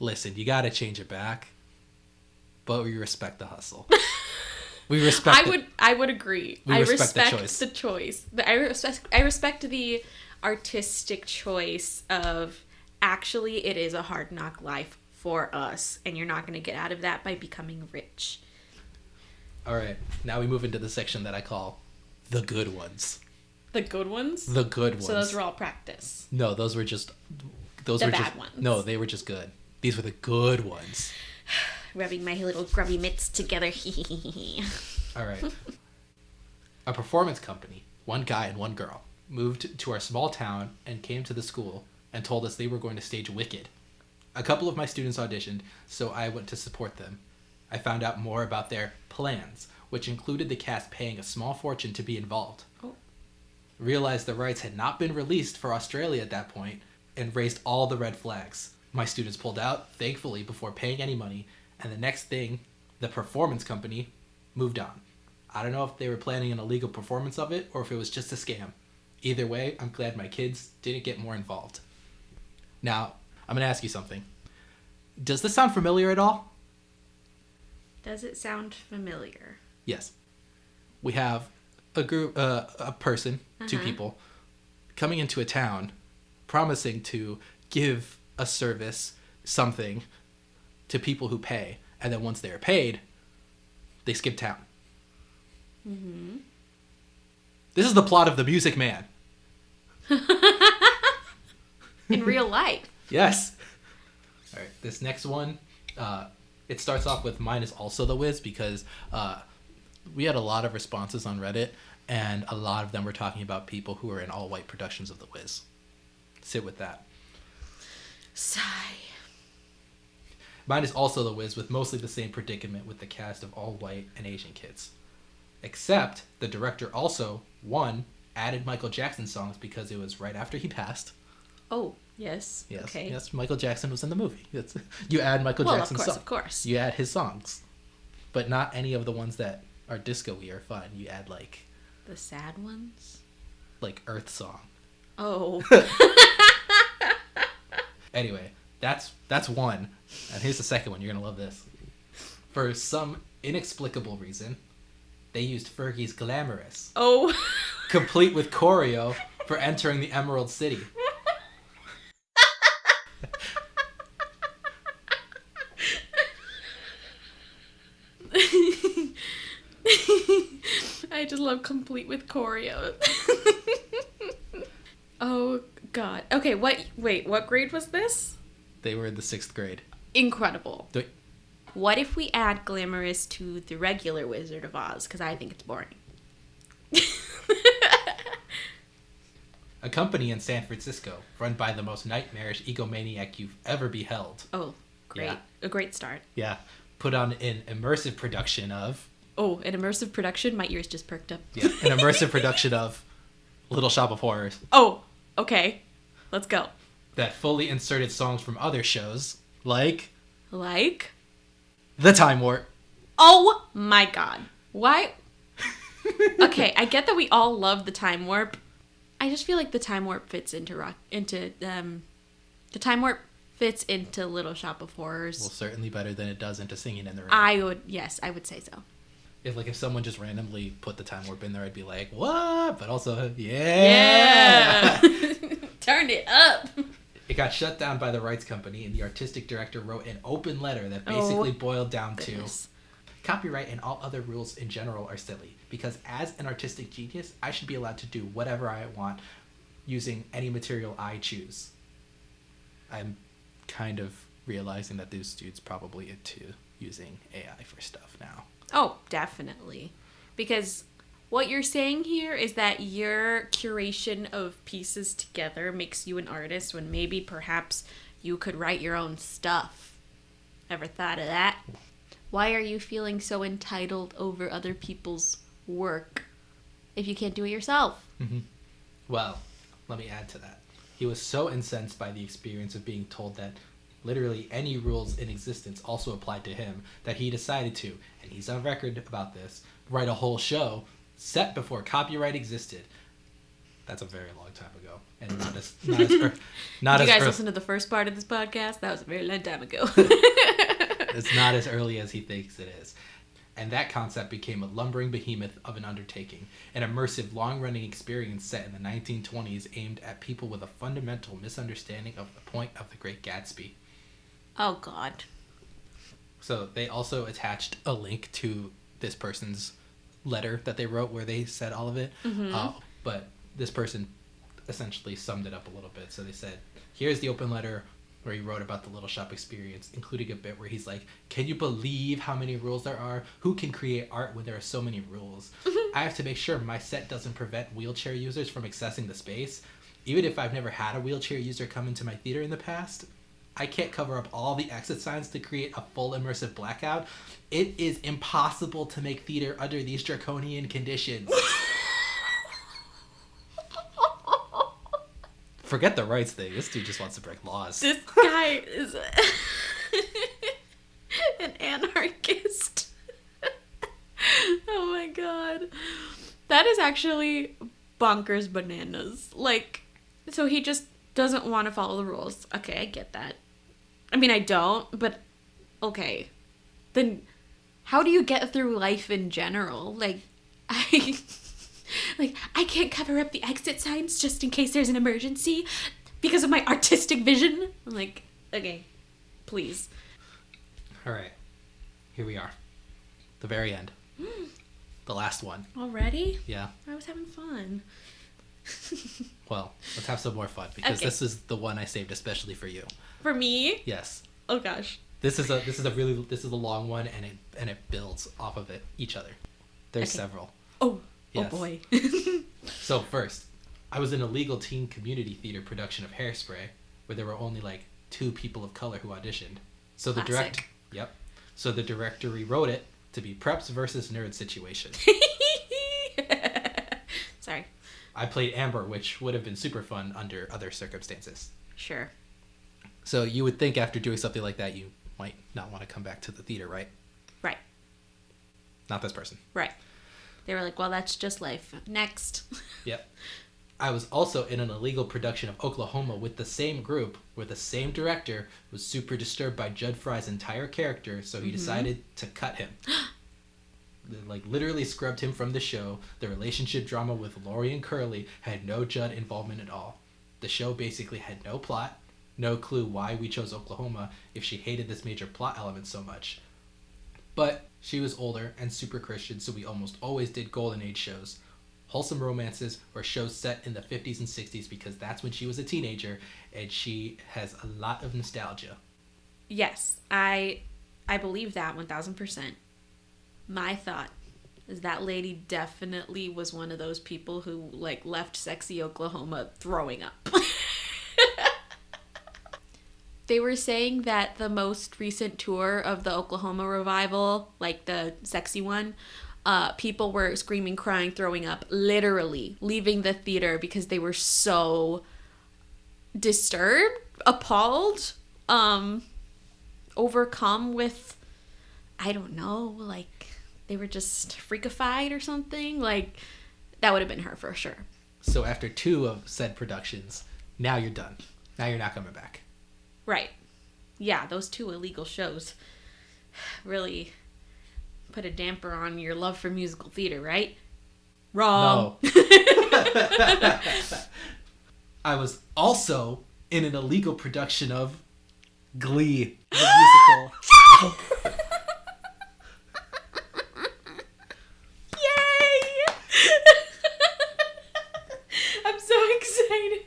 A: listen, you got to change it back, but we respect the hustle. We respect
B: I would agree.
A: I respect
B: the choice. I respect the artistic choice of actually it is a hard knock life for us, and you're not going to get out of that by becoming rich.
A: All right. Now we move into the section that I call the good ones.
B: The good ones?
A: The good ones.
B: So those were all practice.
A: No, those were
B: the bad ones.
A: No, they were just good. These were the good ones.
B: Rubbing my little grubby mitts together.
A: All right. A performance company, one guy and one girl, moved to our small town and came to the school and told us they were going to stage Wicked. A couple of my students auditioned, so I went to support them. I found out more about their plans, which included the cast paying a small fortune to be involved.
B: Oh.
A: Realized the rights had not been released for Australia at that point and raised all the red flags. My students pulled out, thankfully, before paying any money, and the next thing, the performance company moved on. I don't know if they were planning an illegal performance of it or if it was just a scam. Either way, I'm glad my kids didn't get more involved. Now, I'm going to ask you something. Does this sound familiar at all?
B: Does it sound familiar?
A: Yes. We have a group, a person, two people, coming into a town, promising to give a service, something, to people who pay. And then once they're paid, they skip town.
B: Mm-hmm.
A: This is the plot of The Music Man.
B: In real life.
A: Yes. All right, this next one, it starts off with mine is also The Wiz because we had a lot of responses on Reddit, and a lot of them were talking about people who are in all-white productions of The Wiz. Sit with that.
B: Sigh.
A: Mine is also The Wiz with mostly the same predicament with the cast of all white and Asian kids. Except the director also, one, added Michael Jackson songs because it was right after he passed.
B: Oh, yes.
A: Yes.
B: Okay.
A: Yes, Michael Jackson was in the movie. You add Michael Jackson's songs.
B: Of course.
A: You add his songs. But not any of the ones that are disco-y or fun. You add, like...
B: The sad ones?
A: Like Earth Song.
B: Oh.
A: Anyway, that's one. And here's the second one. You're going to love this. For some inexplicable reason, they used Fergie's Glamorous.
B: Oh.
A: Complete with choreo for entering the Emerald City.
B: I just love complete with choreo. Oh, God. Okay, what grade was this?
A: They were in the 6th grade.
B: Incredible. What if we add Glamorous to the regular Wizard of Oz? Because I think it's boring.
A: A company in San Francisco, run by the most nightmarish egomaniac you've ever beheld.
B: Oh, great. Yeah. A great start.
A: Yeah. Put on an immersive production of...
B: Oh, an immersive production? My ears just perked up.
A: Yeah, an immersive production of Little Shop of Horrors.
B: Oh, okay. Let's go.
A: That fully inserted songs from other shows, like...
B: Like?
A: The Time Warp.
B: Oh my God. Why? Okay, I get that we all love the time warp. I just feel like the time warp fits into the time warp fits into Little Shop of Horrors.
A: Well, certainly better than it does into Singing in the Rain.
B: I would say so.
A: If someone just randomly put the time warp in there, I'd be like, what? But also, yeah.
B: Turn it up.
A: It got shut down by the rights company, and the artistic director wrote an open letter that basically boiled down to copyright and all other rules in general are silly, because as an artistic genius, I should be allowed to do whatever I want using any material I choose. I'm kind of realizing that these dudes probably into using AI for stuff now.
B: Oh, definitely. Because what you're saying here is that your curation of pieces together makes you an artist when maybe perhaps you could write your own stuff. Ever thought of that? Why are you feeling so entitled over other people's work if you can't do it yourself?
A: Mm-hmm. Well, let me add to that. He was so incensed by the experience of being told that literally any rules in existence also applied to him that he decided to, and he's on record about this, write a whole show set before copyright existed. That's a very long time ago, and not as
B: Did you guys listen to the first part of this podcast? That was a very long time ago.
A: It's not as early as he thinks it is. And that concept became a lumbering behemoth of an undertaking, an immersive, long-running experience set in the 1920s aimed at people with a fundamental misunderstanding of the point of The Great Gatsby.
B: Oh, God.
A: So they also attached a link to this person's letter that they wrote where they said all of it. Mm-hmm. But this person essentially summed it up a little bit. So they said, here's the open letter where he wrote about the Little Shop experience, including a bit where he's like, can you believe how many rules there are? Who can create art when there are so many rules? I have to make sure my set doesn't prevent wheelchair users from accessing the space. Even if I've never had a wheelchair user come into my theater in the past, I can't cover up all the exit signs to create a full immersive blackout. It is impossible to make theater under these draconian conditions. Forget the rights thing. This dude just wants to break laws.
B: This guy is an anarchist. Oh my God. That is actually bonkers bananas. Like, so he just doesn't want to follow the rules. Okay, I get that. I mean, I don't, but okay. Then how do you get through life in general? I can't cover up the exit signs just in case there's an emergency because of my artistic vision. I'm like, okay, please.
A: All right. Here we are. The very end. The last one.
B: Already?
A: Yeah.
B: I was having fun.
A: Well, let's have some more fun because This is the one I saved especially for you.
B: For me?
A: Yes.
B: Oh gosh.
A: This is a long one, and it builds off of each other. There's several.
B: Oh.
A: Yes.
B: Oh boy.
A: So first, I was in a legal teen community theater production of Hairspray where there were only like 2 people of color who auditioned. So the director rewrote it to be preps versus nerd situation.
B: Sorry.
A: I played Amber, which would have been super fun under other circumstances.
B: Sure.
A: So you would think after doing something like that, you might not want to come back to the theater, right?
B: Right.
A: Not this person.
B: Right. They were like, well, that's just life. Next.
A: Yep. I was also in an illegal production of Oklahoma with the same group, where the same director was super disturbed by Judd Fry's entire character, so he decided to cut him. Like, literally scrubbed him from the show. The relationship drama with Lori and Curly had no Judd involvement at all. The show basically had no plot, no clue why we chose Oklahoma if she hated this major plot element so much. But she was older and super Christian, so we almost always did Golden Age shows. Wholesome romances or shows set in the 50s and 60s because that's when she was a teenager and she has a lot of nostalgia.
B: Yes, I believe that 1000%. My thought is that lady definitely was one of those people who like left sexy Oklahoma throwing up. They were saying that the most recent tour of the Oklahoma revival, like the sexy one, people were screaming, crying, throwing up, literally leaving the theater because they were so disturbed, appalled, overcome with, I don't know, like they were just freakified or something. Like, that would have been her for sure.
A: So after 2 of said productions, now you're done. Now you're not coming back.
B: Right. Yeah, those 2 illegal shows really put a damper on your love for musical theater, right? Wrong.
A: No. I was also in an illegal production of Glee, the musical.
B: Yay! I'm so excited.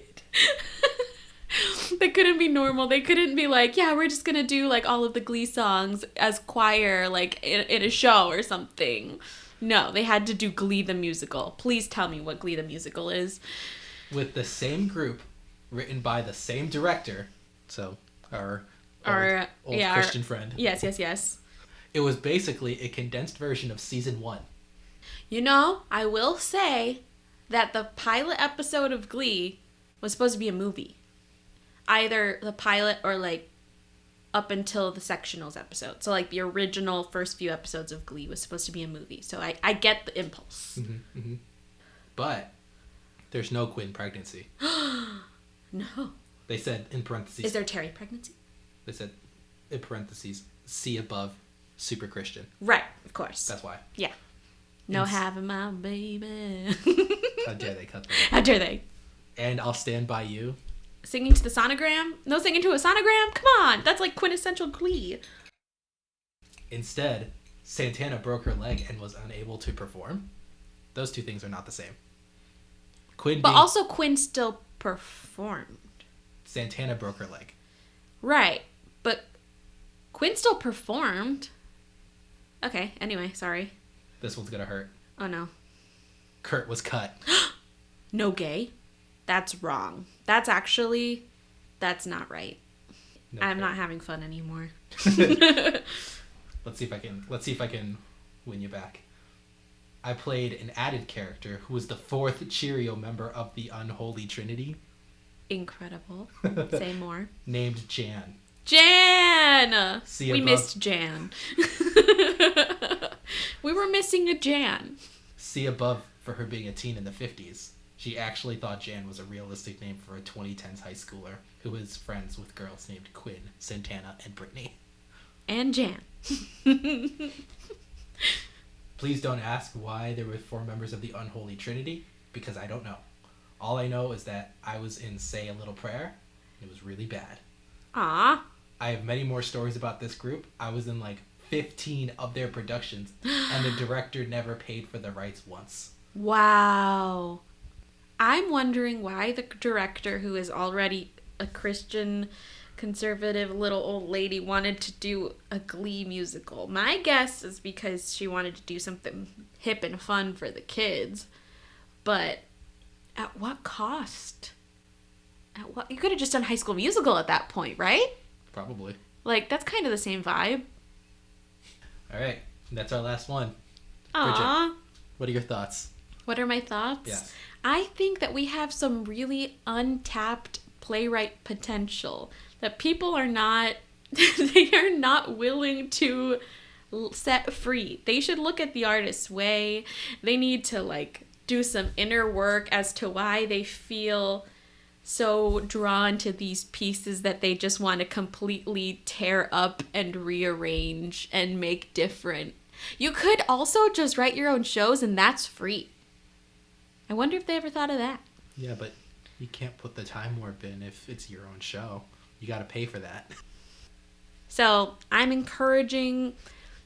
B: They couldn't be normal. They couldn't be like, yeah, we're just gonna do like all of the Glee songs as choir, like in a show or something. No, they had to do Glee the musical. Please tell me what Glee the musical is. With
A: the same group, written by the same director. So our old Christian friend.
B: Yes, yes, yes.
A: It was basically a condensed version of season 1.
B: You know, I will say that the pilot episode of Glee was supposed to be a movie. Either the pilot or like up until the sectionals episode. So like the original first few episodes of Glee was supposed to be a movie. So I get the impulse.
A: Mm-hmm, mm-hmm. But there's no Quinn pregnancy.
B: No.
A: They said in parentheses.
B: Is there Terry pregnancy?
A: They said in parentheses, see above super Christian.
B: Right, of course.
A: That's why.
B: Yeah. No having my baby.
A: How dare they cut that?
B: How dare they?
A: And I'll stand by you.
B: Singing to the sonogram? No singing to a sonogram? Come on, that's like quintessential Glee.
A: Instead, Santana broke her leg and was unable to perform. Those 2 things are not the same.
B: Also Quinn still performed.
A: Santana broke her leg.
B: Right, but Quinn still performed. Okay, anyway, sorry.
A: This one's gonna hurt.
B: Oh no.
A: Kurt was cut.
B: No gay. That's wrong. That's not right. No, I'm not having fun anymore.
A: Let's see if I can win you back. I played an added character who was the 4th Cheerio member of the Unholy Trinity.
B: Incredible. Say more.
A: Named Jan.
B: Jan! We missed Jan. We were missing a Jan.
A: See above for her being a teen in the 50s. She actually thought Jan was a realistic name for a 2010s high schooler who was friends with girls named Quinn, Santana, and Brittany.
B: And Jan.
A: Please don't ask why there were 4 members of the Unholy Trinity, because I don't know. All I know is that I was in Say a Little Prayer, and it was really bad.
B: Ah.
A: I have many more stories about this group. I was in like 15 of their productions, and the director never paid for the rights once.
B: Wow. I'm wondering why the director, who is already a Christian conservative little old lady, wanted to do a Glee musical. My guess is because she wanted to do something hip and fun for the kids. But at what cost? You could have just done High School Musical at that point, right?
A: Probably.
B: Like, that's kind of the same vibe.
A: All right. That's our last one.
B: Aww.
A: Bridgett, what are your thoughts?
B: What are my thoughts?
A: Yes.
B: I think that we have some really untapped playwright potential that people are not they are not willing to set free. They should look at the artist's way. They need to like do some inner work as to why they feel so drawn to these pieces that they just want to completely tear up and rearrange and make different. You could also just write your own shows and that's free. I wonder if they ever thought of that.
A: Yeah, but you can't put the time warp in if it's your own show. You got to pay for that.
B: So I'm encouraging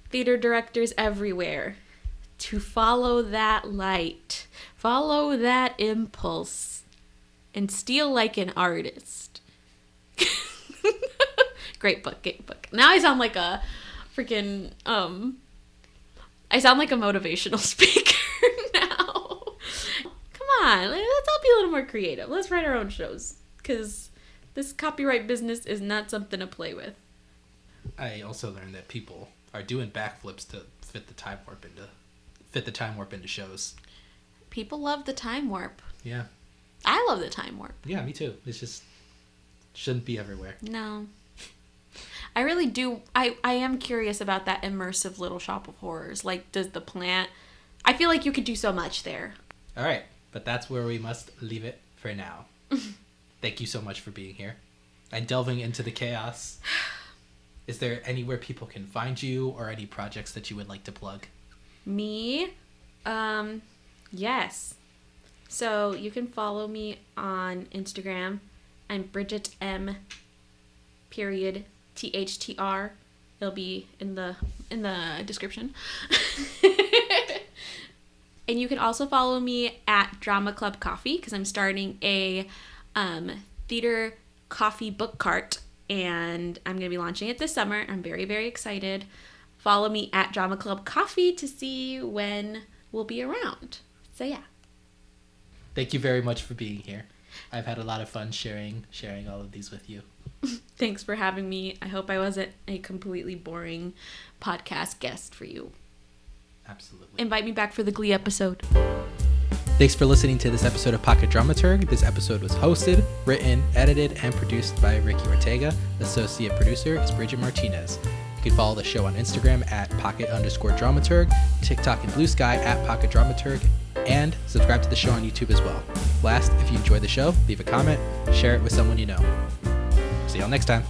B: theater directors everywhere to follow that light, follow that impulse, and steal like an artist. Great book. Now I sound like a freaking, I sound like a motivational speaker now. Come on, let's all be a little more creative. Let's write our own shows, because this copyright business is not something to play with.
A: I also learned that people are doing backflips to fit the time warp into shows.
B: People love the time warp.
A: Yeah.
B: I love the time warp.
A: Yeah, me too. It's just shouldn't be everywhere.
B: No. I really do. I am curious about that immersive Little Shop of Horrors. Like, does the plant. I feel like you could do so much there.
A: All right, but that's where we must leave it for now. Thank you so much for being here and delving into the chaos. Is there anywhere people can find you or any projects that you would like to plug?
B: Me? Yes. So you can follow me on Instagram. I'm Bridgett M. Period THTR. It'll be in the description. And you can also follow me at Drama Club Coffee because I'm starting a theater coffee book cart, and I'm going to be launching it this summer. I'm very, very excited. Follow me at Drama Club Coffee to see when we'll be around. So yeah.
A: Thank you very much for being here. I've had a lot of fun sharing all of these with you.
B: Thanks for having me. I hope I wasn't a completely boring podcast guest for you.
A: Absolutely.
B: Invite me back for the Glee episode.
A: Thanks for listening to this episode of Pocket Dramaturg. This episode was hosted, written, edited, and produced by Ricky Ortega. Associate producer is Bridgett Martinez. You can follow the show on Instagram at pocket_dramaturg, TikTok and Blue Sky at Pocket Dramaturg, and subscribe to the show on YouTube as well. Last, if you enjoyed the show, leave a comment, share it with someone you know. See y'all next time.